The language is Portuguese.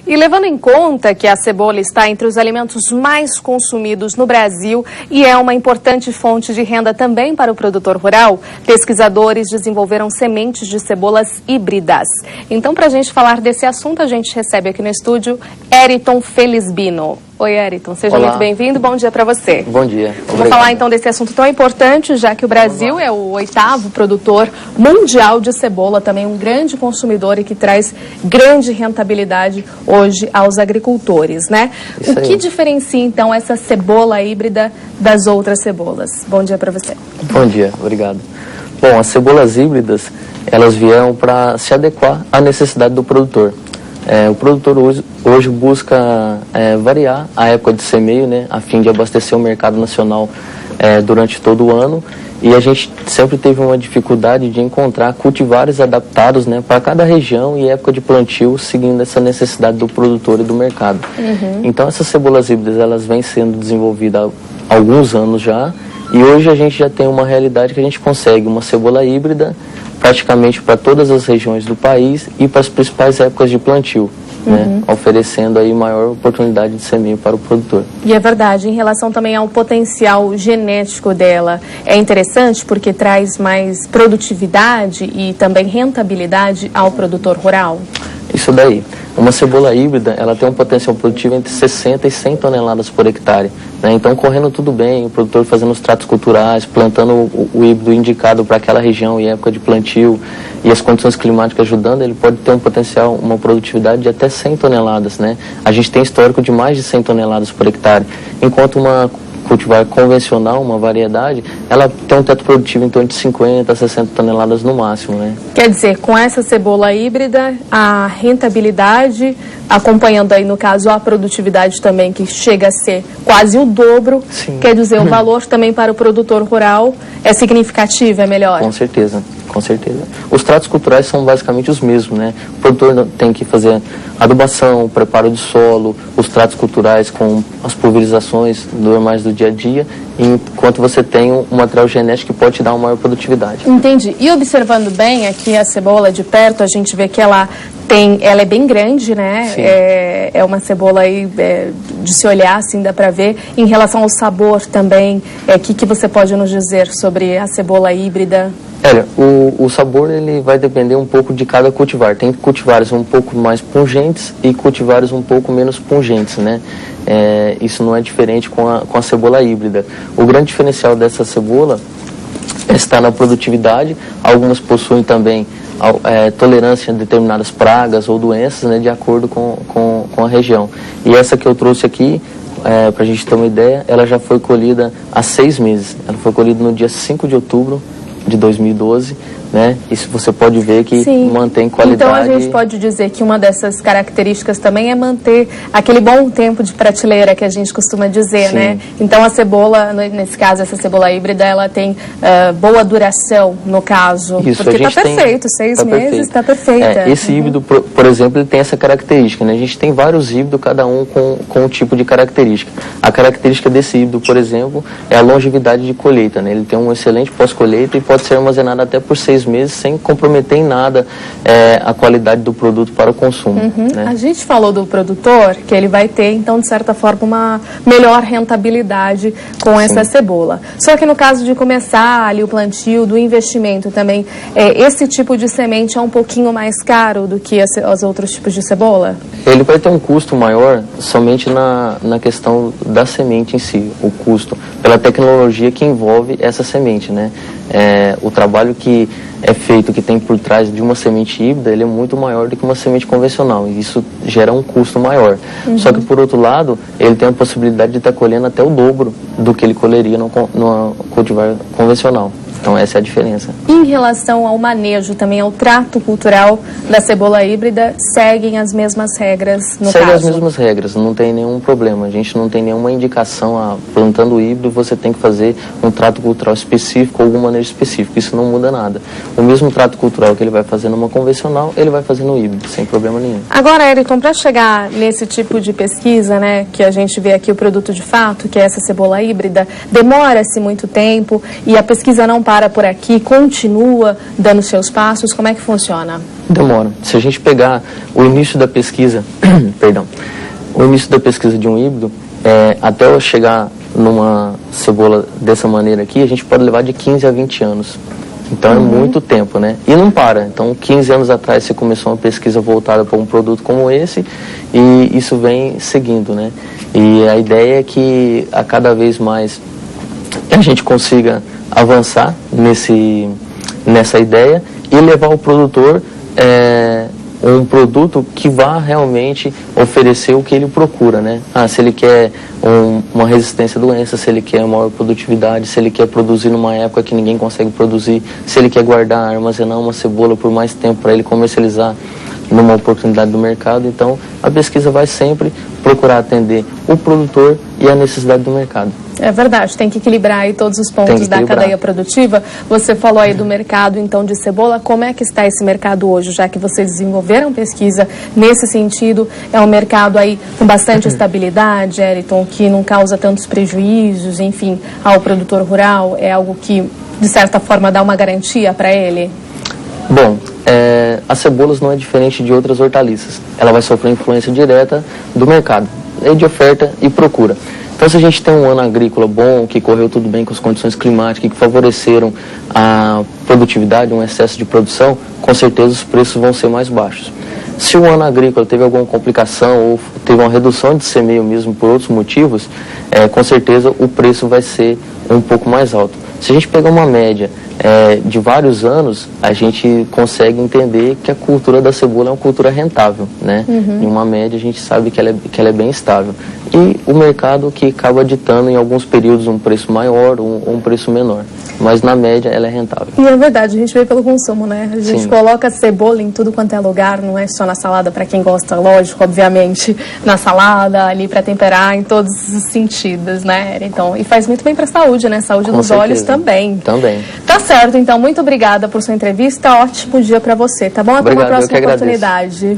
E levando em conta que a cebola está entre os alimentos mais consumidos no Brasil e é uma importante fonte de renda também para o produtor rural, pesquisadores desenvolveram sementes de cebolas híbridas. Então, para a gente falar desse assunto, a gente recebe aqui no estúdio Eriton Felisbino. Oi, Eriton, seja muito bem-vindo. Bom dia para você. Bom dia. Vamos falar então desse assunto tão importante, já que o Brasil é o 8º produtor mundial de cebola, também um grande consumidor e que traz grande rentabilidade hoje aos agricultores, né? Isso o que diferencia então essa cebola híbrida das outras cebolas? Bom dia para você. Bom dia, obrigado. Bom, as cebolas híbridas, elas vieram para se adequar à necessidade do produtor. O produtor hoje busca variar a época de semeio, né, a fim de abastecer o mercado nacional durante todo o ano. E a gente sempre teve uma dificuldade de encontrar cultivares adaptados, né, para cada região e época de plantio, seguindo essa necessidade do produtor e do mercado. Então essas cebolas híbridas, elas vêm sendo desenvolvidas há alguns anos já. E hoje a gente já tem uma realidade que a gente consegue uma cebola híbrida praticamente para todas as regiões do país e para as principais épocas de plantio, né, oferecendo aí maior oportunidade de semeio para o produtor. E é verdade, em relação também ao potencial genético dela, é interessante porque traz mais produtividade e também rentabilidade ao produtor rural? Isso daí. Uma cebola híbrida, ela tem um potencial produtivo entre 60 e 100 toneladas por hectare, né? Então, correndo tudo bem, o produtor fazendo os tratos culturais, plantando o híbrido indicado para aquela região e época de plantio, e as condições climáticas ajudando, ele pode ter um potencial, uma produtividade de até 100 toneladas, né? A gente tem histórico de mais de 100 toneladas por hectare, enquanto uma cultivar convencional, uma variedade, ela tem um teto produtivo em torno de 50 a 60 toneladas no máximo, né? Quer dizer, com essa cebola híbrida, a rentabilidade, acompanhando aí no caso a produtividade também, que chega a ser quase o dobro, Sim. Quer dizer, o valor também para o produtor rural é significativo, é melhor? Com certeza. Com certeza. Os tratos culturais são basicamente os mesmos, né? O produtor tem que fazer adubação, o preparo de solo, os tratos culturais com as pulverizações normais do dia a dia, enquanto você tem um material genético que pode te dar uma maior produtividade. Entendi. E observando bem aqui a cebola de perto, a gente vê que ela é bem grande, né? É uma cebola aí de se olhar, assim, dá pra ver. Em relação ao sabor também, que você pode nos dizer sobre a cebola híbrida? Olha, o sabor ele vai depender um pouco de cada cultivar. Tem cultivares um pouco mais pungentes e cultivares um pouco menos pungentes, né? Isso não é diferente com a cebola híbrida. O grande diferencial dessa cebola está na produtividade. Algumas possuem também tolerância a determinadas pragas ou doenças, né, de acordo com a região. E essa que eu trouxe aqui, para a gente ter uma ideia, ela já foi colhida há 6 meses. Ela foi colhida no dia 5 de outubro de 2012, né? Isso você pode ver que mantém qualidade. Então a gente pode dizer que uma dessas características também é manter aquele bom tempo de prateleira que a gente costuma dizer, né? Então a cebola, nesse caso, essa cebola híbrida, ela tem boa duração, no caso. Isso, porque está perfeito, 6 meses está perfeita. Esse híbrido, por exemplo, ele tem essa característica, né? A gente tem vários híbridos, cada um com um tipo de característica. A característica desse híbrido, por exemplo, é a longevidade de colheita, né? Ele tem um excelente pós-colheita e pode ser armazenado até por 6 meses sem comprometer em nada a qualidade do produto para o consumo. Né? A gente falou do produtor que ele vai ter, então, de certa forma, uma melhor rentabilidade com essa cebola. Só que no caso de começar ali o plantio, do investimento também, esse tipo de semente é um pouquinho mais caro do que os outros tipos de cebola? Ele vai ter um custo maior somente na questão da semente em si, o custo, pela tecnologia que envolve essa semente, né? O trabalho que é feito, que tem por trás de uma semente híbrida, ele é muito maior do que uma semente convencional, e isso gera um custo maior. Só que, por outro lado, ele tem a possibilidade de estar colhendo até o dobro do que ele colheria no cultivar convencional. Então essa é a diferença. Em relação ao manejo, também ao trato cultural da cebola híbrida, seguem as mesmas regras no caso? Seguem as mesmas regras, não tem nenhum problema. A gente não tem nenhuma indicação plantando híbrido, você tem que fazer um trato cultural específico ou algum manejo específico. Isso não muda nada. O mesmo trato cultural que ele vai fazer numa convencional, ele vai fazer no híbrido, sem problema nenhum. Agora, Eriton, para chegar nesse tipo de pesquisa, né, que a gente vê aqui o produto de fato, que é essa cebola híbrida, demora-se muito tempo e a pesquisa não para para por aqui, continua dando seus passos? Como é que funciona? Demora. Se a gente pegar o início da pesquisa, perdão, o início da pesquisa de um híbrido, até eu chegar numa cebola dessa maneira aqui, a gente pode levar de 15 a 20 anos. Então é muito tempo, né? E não para. Então 15 anos atrás você começou uma pesquisa voltada para um produto como esse e isso vem seguindo, né? E a ideia é que a cada vez mais a gente consiga avançar nessa ideia e levar o produtor um produto que vá realmente oferecer o que ele procura, né? Se ele quer uma resistência à doença, se ele quer maior produtividade, se ele quer produzir numa época que ninguém consegue produzir, se ele quer guardar, armazenar uma cebola por mais tempo para ele comercializar numa oportunidade do mercado. Então, a pesquisa vai sempre procurar atender o produtor e a necessidade do mercado. É verdade, tem que equilibrar aí todos os pontos da cadeia produtiva. Você falou aí do mercado, então, de cebola. Como é que está esse mercado hoje, já que vocês desenvolveram pesquisa nesse sentido? É um mercado aí com bastante estabilidade, Ayrton, que não causa tantos prejuízos, enfim, ao produtor rural? É algo que, de certa forma, dá uma garantia para ele? Bom, as cebolas não é diferente de outras hortaliças. Ela vai sofrer influência direta do mercado, de oferta e procura. Então, se a gente tem um ano agrícola bom, que correu tudo bem com as condições climáticas, que favoreceram a produtividade, um excesso de produção, com certeza os preços vão ser mais baixos. Se o ano agrícola teve alguma complicação ou teve uma redução de semeio mesmo por outros motivos, com certeza o preço vai ser um pouco mais alto. Se a gente pegar uma média de vários anos, a gente consegue entender que a cultura da cebola é uma cultura rentável, né? Em uma média a gente sabe que ela é bem estável. E o mercado que acaba ditando em alguns períodos um preço maior ou um preço menor. Mas na média ela é rentável. E é verdade, a gente vê pelo consumo, né? A gente coloca cebola em tudo quanto é lugar, não é só na salada para quem gosta, lógico, obviamente, na salada, ali para temperar, em todos os sentidos, né? Então, e faz muito bem para a saúde, né? Saúde dos olhos também. Também. Tá certo, então, muito obrigada por sua entrevista, ótimo dia para você, tá bom? Até uma próxima oportunidade.